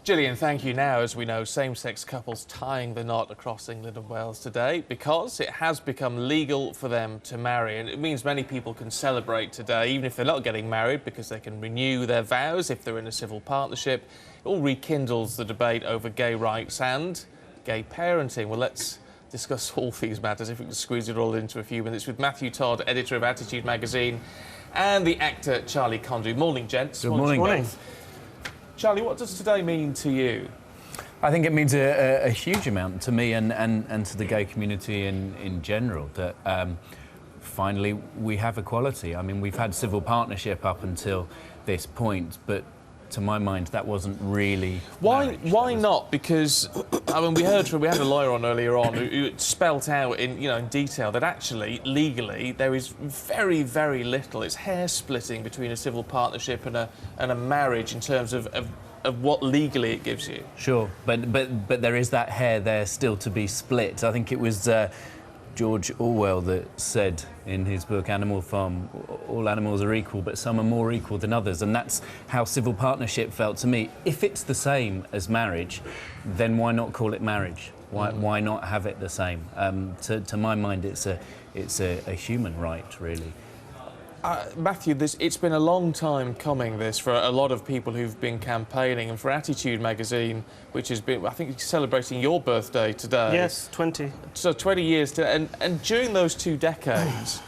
Gillian, thank you. Now, as we know, same-sex couples tying the knot across England and Wales today because it has become legal for them to marry, and it means many people can celebrate today, even if they're not getting married, because they can renew their vows if they're in a civil partnership. It all rekindles the debate over gay rights and gay parenting. Well, let's discuss all these matters, if we can squeeze it all into a few minutes, with Matthew Todd, editor of Attitude magazine, and the actor Charlie Condou. Morning, gents. Good morning. Charlie, what does today mean to you? I think it means a huge amount to me and to the gay community in general, that finally we have equality. I mean, we've had civil partnership up until this point, but to my mind, that wasn't really Why not? Because I mean, we had a lawyer on earlier on who spelt out in detail that actually legally there is very, very little. It's hair splitting between a civil partnership and a marriage in terms of what legally it gives you. Sure, but there is that hair there still to be split. I think it was George Orwell that said in his book Animal Farm, all animals are equal, but some are more equal than others, and that's how civil partnership felt to me. If it's the same as marriage, then why not call it marriage? Why not have it the same? To my mind, it's a human right, really. Matthew, it's been a long time coming, this, for a lot of people who've been campaigning, and for Attitude magazine, which has been, I think, celebrating your birthday today. Yes, 20. So 20 years today, and during those 2 decades,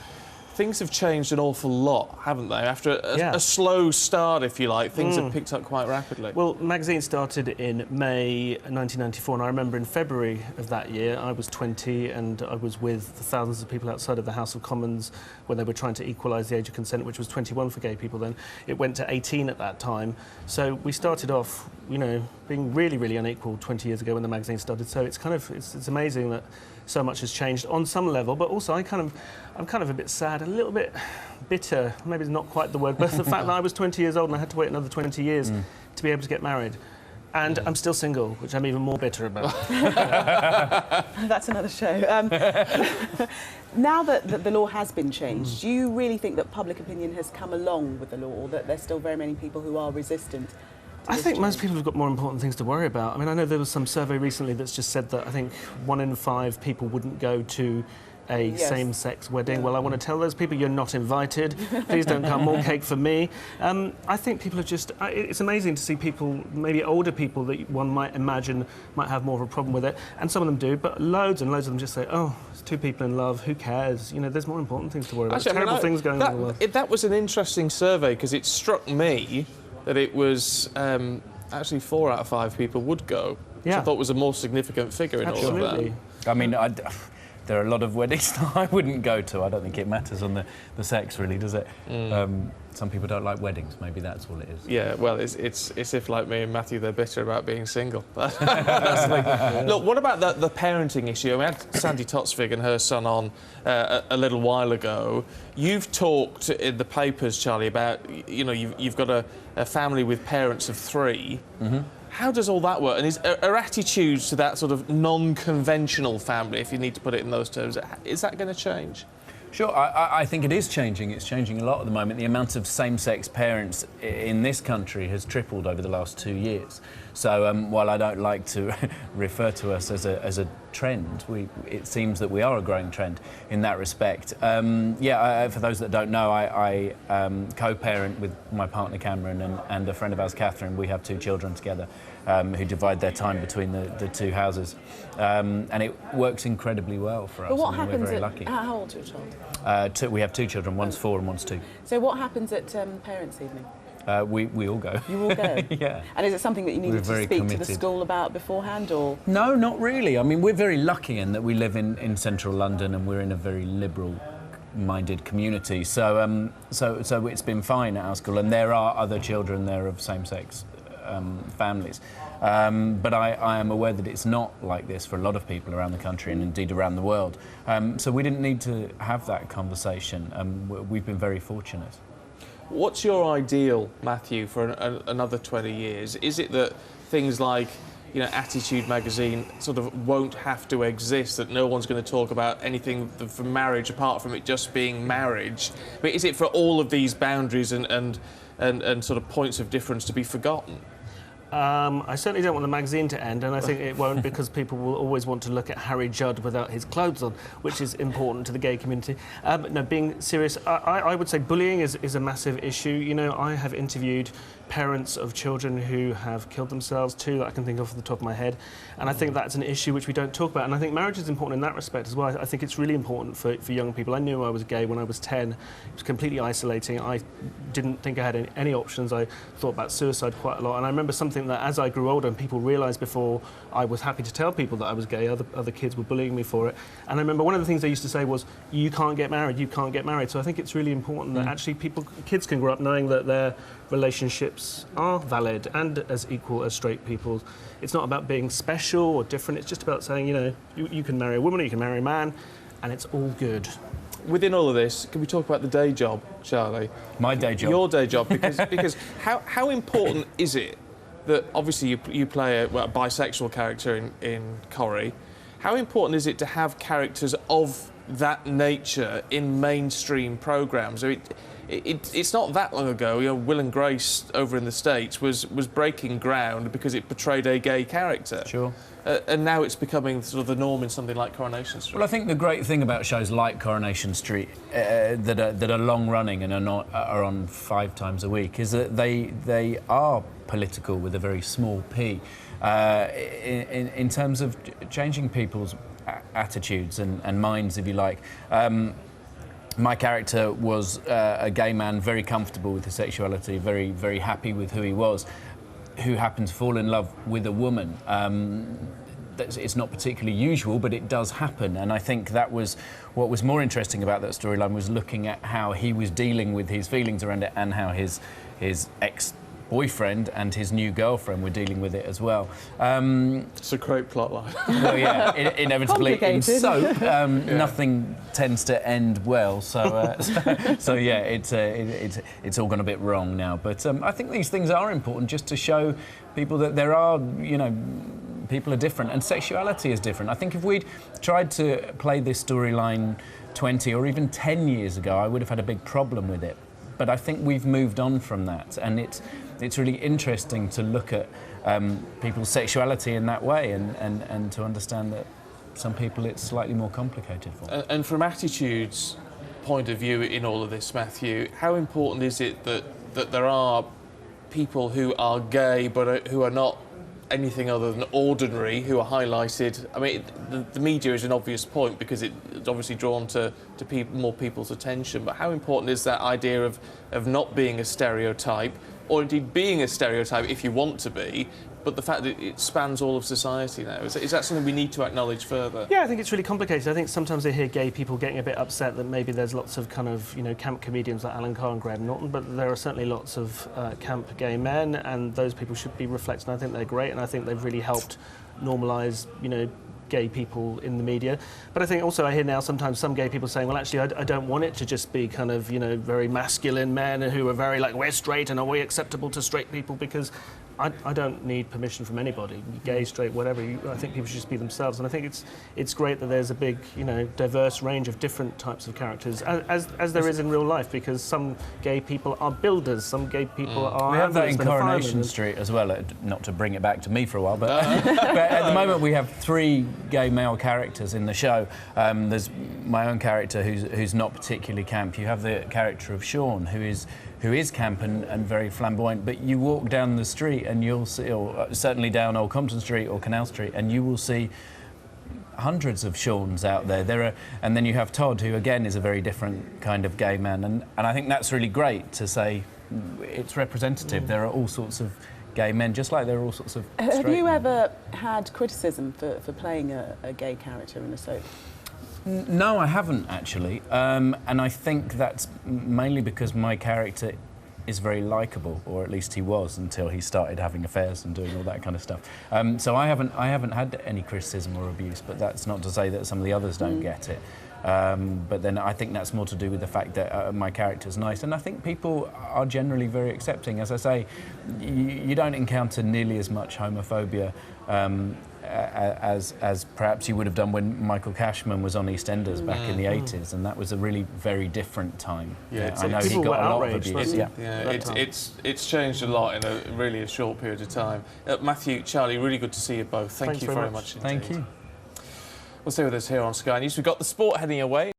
things have changed an awful lot, haven't they? After a slow start, if you like, things have picked up quite rapidly. Well, the magazine started in May 1994, and I remember in February of that year, I was 20, and I was with the thousands of people outside of the House of Commons when they were trying to equalise the age of consent, which was 21 for gay people then. It went to 18 at that time. So we started off, being really, really unequal 20 years ago when the magazine started. So it's amazing that so much has changed on some level, but also I'm kind of a bit sad, a little bit bitter, maybe it's not quite the word, but the fact that I was 20 years old and I had to wait another 20 years to be able to get married. And I'm still single, which I'm even more bitter about. That's another show. Now that the law has been changed, do you really think that public opinion has come along with the law, or that there's still very many people who are resistant? I think most people have got more important things to worry about. I mean, I know there was some survey recently that's just said that I think 1 in 5 people wouldn't go to a same-sex wedding. Well, I want to tell those people you're not invited. Please don't come. More cake for me. I think people are just... It's amazing to see people, maybe older people that one might imagine might have more of a problem with it, and some of them do, but loads and loads of them just say, oh, it's 2 people in love, who cares? There's more important things to worry about. Actually, There's terrible things going on in the world. That was an interesting survey, because it struck me that it was actually 4 out of 5 people would go, which I thought was a more significant figure in all of that. I mean, there are a lot of weddings that I wouldn't go to. I don't think it matters on the sex, really, does it? Some people don't like weddings. Maybe that's all it is. Yeah, well, it's if, like me and Matthew, they're bitter about being single. That's the thing. Look, what about the parenting issue? We had Sandy Totsvig and her son on a little while ago. You've talked in the papers, Charlie, about, you've got a family with parents of 3. How does all that work? And are attitudes to that sort of non-conventional family, if you need to put it in those terms, is that going to change? Sure, I think it is changing. It's changing a lot at the moment. The amount of same-sex parents in this country has tripled over the last 2 years. So while I don't like to refer to us as a trend, it seems that we are a growing trend in that respect. For those that don't know, I co-parent with my partner Cameron and a friend of ours, Catherine. We have 2 children together who divide their time between the 2 houses. And it works incredibly well for us. But what happens we're very lucky. How old are your child? We have 2 children, one's 4 and one's 2. So what happens at parents' evening? We all go. You all go? Yeah. And is it something that you needed to speak to the school about beforehand, or...? No, not really. I mean, we're very lucky in that we live in central London and we're in a very liberal-minded community. So it's been fine at our school, and there are other children there of same-sex families. But I am aware that it's not like this for a lot of people around the country and indeed around the world. So we didn't need to have that conversation. We've been very fortunate. What's your ideal, Matthew, for another 20 years? Is it that things like, Attitude magazine sort of won't have to exist, that no one's going to talk about anything from marriage apart from it just being marriage? But is it for all of these boundaries and sort of points of difference to be forgotten? I certainly don't want the magazine to end, and I think it won't because people will always want to look at Harry Judd without his clothes on, which is important to the gay community. But no, being serious, I would say bullying is a massive issue. You know, I have interviewed parents of children who have killed themselves, two that I can think of off the top of my head, and I think that's an issue which we don't talk about, and I think marriage is important in that respect as well. I think it's really important for young people. I knew I was gay when I was 10. It was completely isolating. I didn't think I had any options. I thought about suicide quite a lot, and I remember something that as I grew older and people realised before I was happy to tell people that I was gay, other kids were bullying me for it, and I remember one of the things they used to say was, you can't get married, you can't get married. So I think it's really important that actually kids can grow up knowing that their relationships are valid and as equal as straight people's. It's not about being special or different, it's just about saying, you know, you can marry a woman or you can marry a man, and it's all good. Within all of this, can we talk about the day job, Charlie? My day job. Your day job, because how important is it that obviously you play a bisexual character in Corrie? How important is it to have characters of that nature in mainstream programmes? I mean, it's not that long ago, you know, Will and Grace over in the States was breaking ground because it portrayed a gay character. Sure. And now it's becoming sort of the norm in something like Coronation Street. Well, I think the great thing about shows like Coronation Street that are long running and are on 5 times a week is that they are political with a very small p in terms of changing people's attitudes and minds, if you like. My character was a gay man, very comfortable with his sexuality, very, very happy with who he was, who happened to fall in love with a woman. It's not particularly usual, but it does happen. And I think that was what was more interesting about that storyline, was looking at how he was dealing with his feelings around it and how his ex-boyfriend and his new girlfriend were dealing with it as well. It's a great plotline. Well, yeah, inevitably in soap, nothing tends to end well. So yeah, it's all gone a bit wrong now. But I think these things are important just to show people that there are, you know, people are different and sexuality is different. I think if we'd tried to play this storyline 20 or even 10 years ago, I would have had a big problem with it. But I think we've moved on from that, and it's really interesting to look at people's sexuality in that way and to understand that some people it's slightly more complicated for. And from attitudes point of view in all of this, Matthew, how important is it that there are people who are gay but who are not anything other than ordinary, who are highlighted? I mean, the media is an obvious point because it's obviously drawn to more people's attention, but how important is that idea of not being a stereotype, or indeed being a stereotype if you want to be, but the fact that it spans all of society now? Is that something we need to acknowledge further? Yeah, I think it's really complicated. I think sometimes I hear gay people getting a bit upset that maybe there's lots of kind of, you know, camp comedians like Alan Carr and Graham Norton, but there are certainly lots of camp gay men, and those people should be reflected. And I think they're great, and I think they've really helped normalise, you know, gay people in the media. But I think also I hear now sometimes some gay people saying, well, actually, I don't want it to just be kind of, you know, very masculine men who are very like, we're straight and are we acceptable to straight people, because I don't need permission from anybody, gay, straight, whatever. I think people should just be themselves, and I think it's great that there's a big, you know, diverse range of different types of characters, as there is in real life, because some gay people are builders, some gay people are... We have that in Coronation Street as well, not to bring it back to me for a while, but, but at the moment we have 3 gay male characters in the show. There's my own character who's not particularly camp. You have the character of Sean, who is camp and very flamboyant, but you walk down the street and you'll see, or certainly down Old Compton Street or Canal Street, and you will see hundreds of Seans out there. And then you have Todd, who again is a very different kind of gay man, and I think that's really great to say it's representative. There are all sorts of gay men, just like there are all sorts of straight Have you men. ever had criticism for playing a gay character in a soap? No, I haven't actually, and I think that's mainly because my character is very likeable, or at least he was until he started having affairs and doing all that kind of stuff. So I haven't had any criticism or abuse, but that's not to say that some of the others don't get it. But then I think that's more to do with the fact that my character's nice, and I think people are generally very accepting. As I say, you don't encounter nearly as much homophobia as perhaps you would have done when Michael Cashman was on EastEnders back in the 80s, and that was a really very different time. Yeah, I know he people got were a lot of outraged, abuse. wasn't It's changed a lot in a really short period of time. Matthew, Charlie, really good to see you both. Thank Thanks you very very much. much indeed. Thank you. We'll stay with us here on Sky News. We've got the sport heading away.